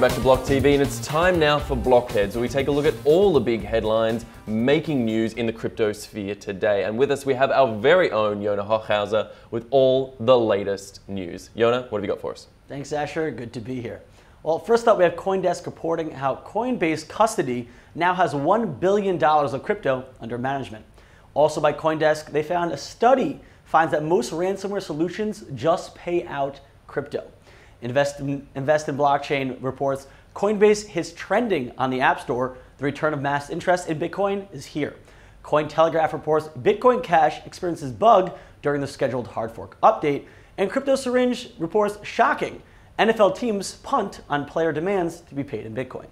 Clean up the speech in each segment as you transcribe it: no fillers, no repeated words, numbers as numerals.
back to BLOCKTV, and it's time now for Blockheads, where we take a look at all the big headlines making news in the crypto sphere today. And with us, we have our very own Yona Hochhauser with all the latest news. Yona, what have you got for us? Thanks, Asher. Good to be here. Well, first up, we have Coindesk reporting how Coinbase custody now has $1 billion of crypto under management. Also by Coindesk, they found a study finds that most ransomware solutions just pay out crypto. Invest in Blockchain reports Coinbase hits trending on the App Store. The return of mass interest in Bitcoin is here. Cointelegraph reports Bitcoin Cash experiences bug during the scheduled hard fork update. And Crypto Syringe reports shocking NFL teams punt on player demands to be paid in Bitcoin.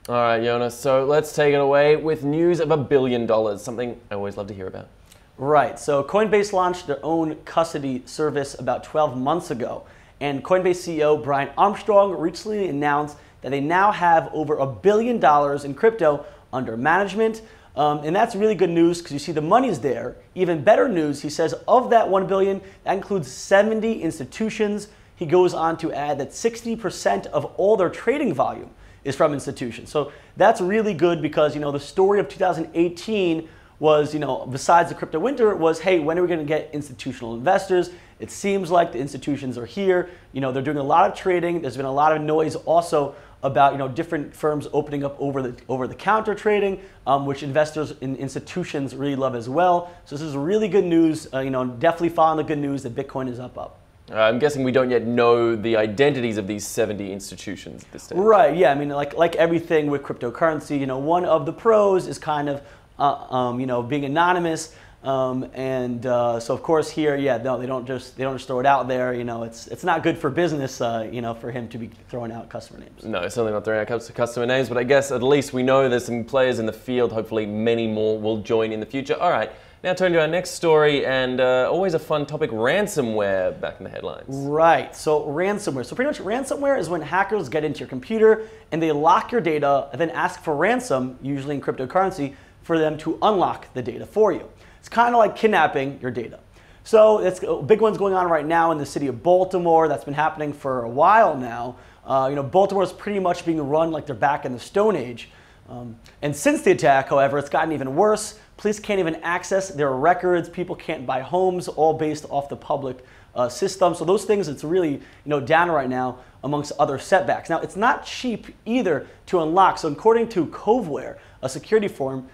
All right, Yona, so let's take it away with news of $1 billion, something I always love to hear about. Right, so Coinbase launched their own custody service about 12 months ago, and Coinbase CEO Brian Armstrong recently announced that they now have over $1 billion in crypto under management, and that's really good news because you see the money's there. Even better news, he says of that $1 billion, that includes 70 institutions. He goes on to add that 60% of all their trading volume is from institutions. So that's really good because, the story of 2018 was, besides the crypto winter, was, hey, when are we going to get institutional investors? It seems like the institutions are here. They're doing a lot of trading. There's been a lot of noise also about, different firms opening up over the counter trading, which investors in institutions really love as well. So this is really good news. Definitely following the good news that Bitcoin is up. I'm guessing we don't yet know the identities of these 70 institutions at this stage. Right. Yeah. I mean, like everything with cryptocurrency, one of the pros is kind of being anonymous, so of course here, no, they don't just throw it out there. It's not good for business, for him to be throwing out customer names. No, certainly not throwing out customer names, but I guess at least we know there's some players in the field. Hopefully, many more will join in the future. All right, now turn to our next story, and always a fun topic: ransomware back in the headlines. Right. So ransomware. So pretty much, ransomware is when hackers get into your computer and they lock your data and then ask for ransom, usually in cryptocurrency, for them to unlock the data for you. It's kind of like kidnapping your data. So it's a big one's going on right now in the city of Baltimore. That's been happening for a while now. Baltimore is pretty much being run like they're back in the Stone Age. And since the attack, however, it's gotten even worse. Police can't even access their records. People can't buy homes, all based off the public system. So those things, it's really down right now amongst other setbacks. Now, it's not cheap either to unlock. So according to Coveware, a security firm,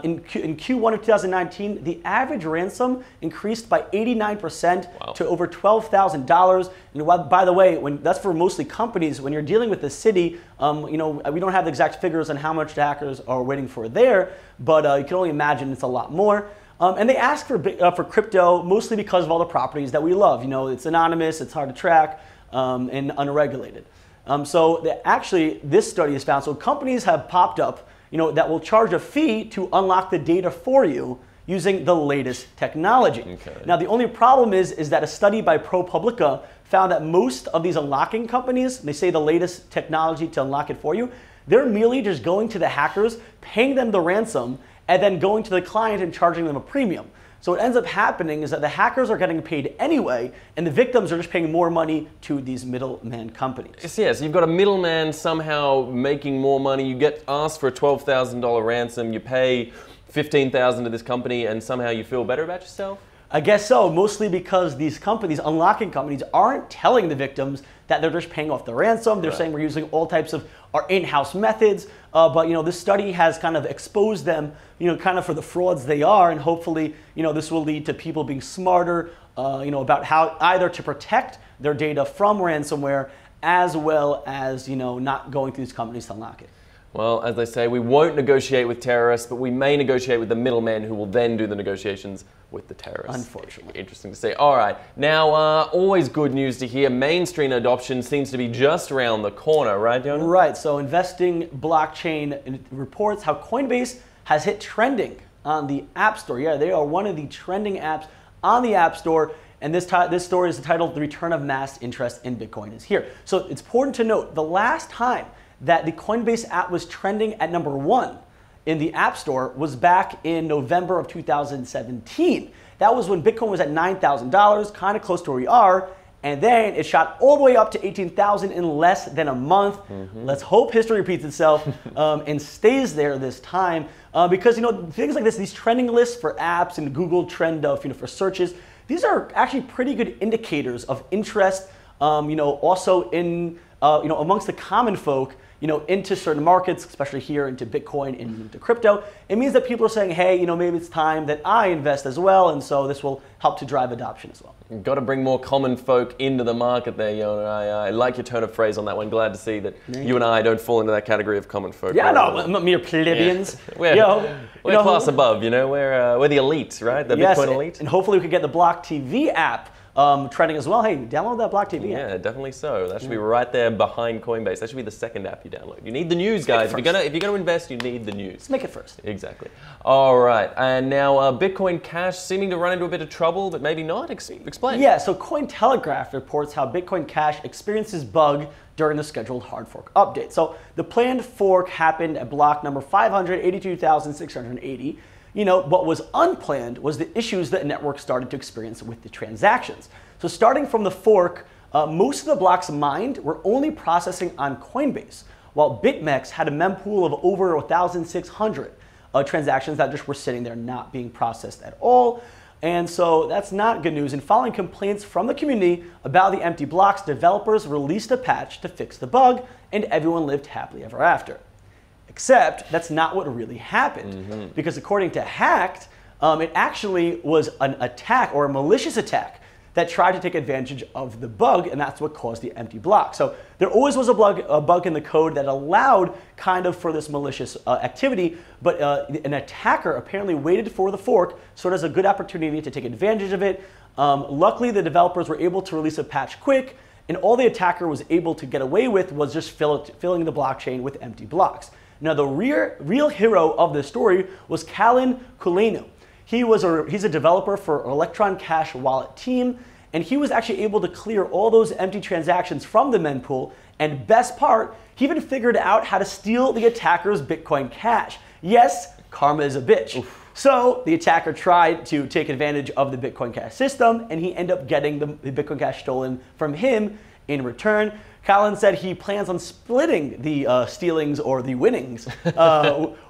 in Q1 of 2019, the average ransom increased by 89% to over $12,000. And by the way, that's for mostly companies. When you're dealing with the city, we don't have the exact figures on how much the hackers are waiting for there, but you can only imagine it's a lot more. And they ask for crypto mostly because of all the properties that we love. It's anonymous, it's hard to track, and unregulated. Actually, this study has found, so companies have popped up that will charge a fee to unlock the data for you using the latest technology. Okay. Now, the only problem is that a study by ProPublica found that most of these unlocking companies, they say the latest technology to unlock it for you, they're merely just going to the hackers, paying them the ransom, and then going to the client and charging them a premium. So what ends up happening is that the hackers are getting paid anyway, and the victims are just paying more money to these middleman companies. Yes, you've got a middleman somehow making more money. You get asked for a $12,000 ransom. You pay $15,000 to this company, and somehow you feel better about yourself? I guess so, mostly because these companies, unlocking companies, aren't telling the victims that they're just paying off the ransom. They're saying we're using all types of our in-house methods, but this study has kind of exposed them, kind of for the frauds they are, and hopefully, this will lead to people being smarter, about how either to protect their data from ransomware, as well as, not going through these companies to unlock it. Well, as they say, we won't negotiate with terrorists, but we may negotiate with the middlemen who will then do the negotiations with the terrorists. Unfortunately. Interesting to see. All right. Now, always good news to hear. Mainstream adoption seems to be just around the corner, right, Jonah? Right. So Investing Blockchain reports how Coinbase has hit trending on the App Store. Yeah, they are one of the trending apps on the App Store. And this story is titled "The Return of Mass Interest in Bitcoin is Here." So it's important to note, the last time that the Coinbase app was trending at #1 in the App Store was back in November of 2017. That was when Bitcoin was at $9,000, kind of close to where we are, and then it shot all the way up to 18,000 in less than a month. Let's hope history repeats itself and stays there this time, because things like this, these trending lists for apps and Google trend for searches, these are actually pretty good indicators of interest. Also in amongst the common folk, into certain markets, especially here into Bitcoin and into crypto. It means that people are saying, hey, maybe it's time that I invest as well, and so this will help to drive adoption as well. You've got to bring more common folk into the market there, Yona. I like your turn of phrase on that one. Glad to see that you and I don't fall into that category of common folk. Yeah, no, mere plebeians. Yeah. We're class above, we're the elite, right? The Bitcoin elite. And hopefully we could get the BLOCKTV app trending as well. Hey, download that BLOCKTV app. Yeah, definitely so. That should be right there behind Coinbase. That should be the second app you download. You need the news, guys. If you're gonna invest, you need the news. Let's make it first. Exactly. All right, and now Bitcoin Cash seeming to run into a bit of trouble, but maybe not. Explain. Yeah, so Cointelegraph reports how Bitcoin Cash experiences bug during the scheduled hard fork update. So the planned fork happened at block number 582,680. What was unplanned was the issues that the network started to experience with the transactions. So starting from the fork, most of the blocks mined were only processing on Coinbase, while BitMEX had a mempool of over 1,600 transactions that just were sitting there not being processed at all. And so that's not good news. And following complaints from the community about the empty blocks, developers released a patch to fix the bug, and everyone lived happily ever after. Except that's not what really happened, because according to Hacked, it actually was an attack or a malicious attack that tried to take advantage of the bug, and that's what caused the empty block. So there always was a bug in the code that allowed for this malicious activity, but an attacker apparently waited for the fork, so it has a good opportunity to take advantage of it. Luckily, the developers were able to release a patch quick, and all the attacker was able to get away with was just filling the blockchain with empty blocks. Now, the real hero of this story was Callan Kulenu. He's a developer for Electron Cash wallet team, and he was actually able to clear all those empty transactions from the mempool, and best part, he even figured out how to steal the attacker's Bitcoin Cash. Yes, karma is a bitch. Oof. So the attacker tried to take advantage of the Bitcoin Cash system, and he ended up getting the Bitcoin Cash stolen from him in return. Callan said he plans on splitting the stealings or the winnings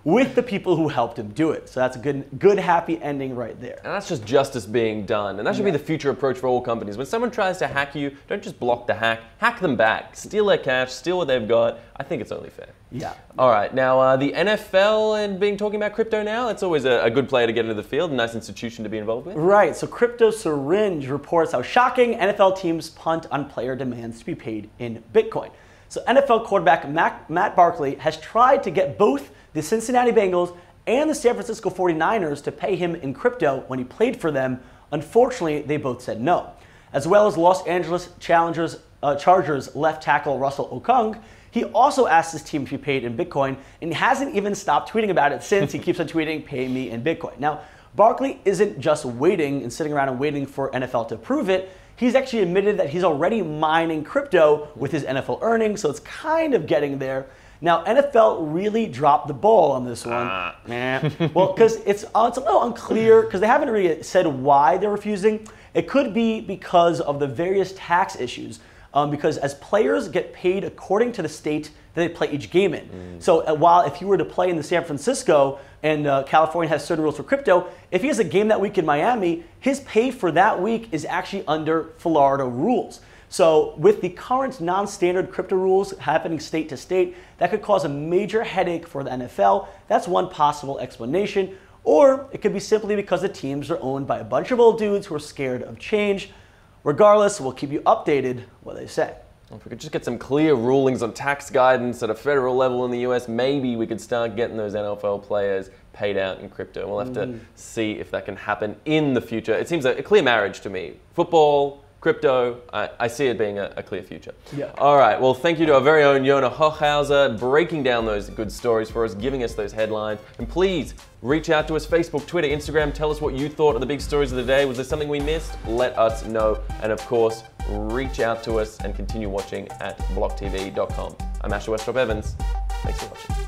with the people who helped him do it. So that's a good happy ending right there. And that's just justice being done. And that should be the future approach for all companies. When someone tries to hack you, don't just block the hack them back. Steal their cash, steal what they've got. I think it's only fair. Yeah. All right, now the NFL and talking about crypto now, it's always a good player to get into the field, a nice institution to be involved with. Right, so Crypto Syringe reports how shocking NFL teams punt on player demands to be paid in Bitcoin. So NFL quarterback Matt Barkley has tried to get both the Cincinnati Bengals and the San Francisco 49ers to pay him in crypto when he played for them. Unfortunately, they both said no. As well as Los Angeles Chargers left tackle Russell Okung, he also asked his team to be paid in Bitcoin and hasn't even stopped tweeting about it since. He keeps on tweeting, pay me in Bitcoin. Now, Barkley isn't just waiting and sitting around and waiting for NFL to approve it. He's actually admitted that he's already mining crypto with his NFL earnings, so it's kind of getting there. Now, NFL really dropped the ball on this one. Well, because it's a little unclear, because they haven't really said why they're refusing. It could be because of the various tax issues. Because as players get paid according to the state that they play each game in. So while if you were to play in the San Francisco and California has certain rules for crypto, if he has a game that week in Miami, his pay for that week is actually under Florida rules. So with the current non-standard crypto rules happening state to state, that could cause a major headache for the NFL. That's one possible explanation. Or it could be simply because the teams are owned by a bunch of old dudes who are scared of change. Regardless, we'll keep you updated what they say. If we could just get some clear rulings on tax guidance at a federal level in the US, maybe we could start getting those NFL players paid out in crypto. We'll have to see if that can happen in the future. It seems a clear marriage to me. Football, crypto, I see it being a clear future. Yeah. All right, well, thank you to our very own Yona Hochhauser breaking down those good stories for us, giving us those headlines. And please reach out to us, Facebook, Twitter, Instagram. Tell us what you thought of the big stories of the day. Was there something we missed? Let us know. And of course, reach out to us and continue watching at blocktv.com. I'm Asher Westrop Evans. Thanks for watching.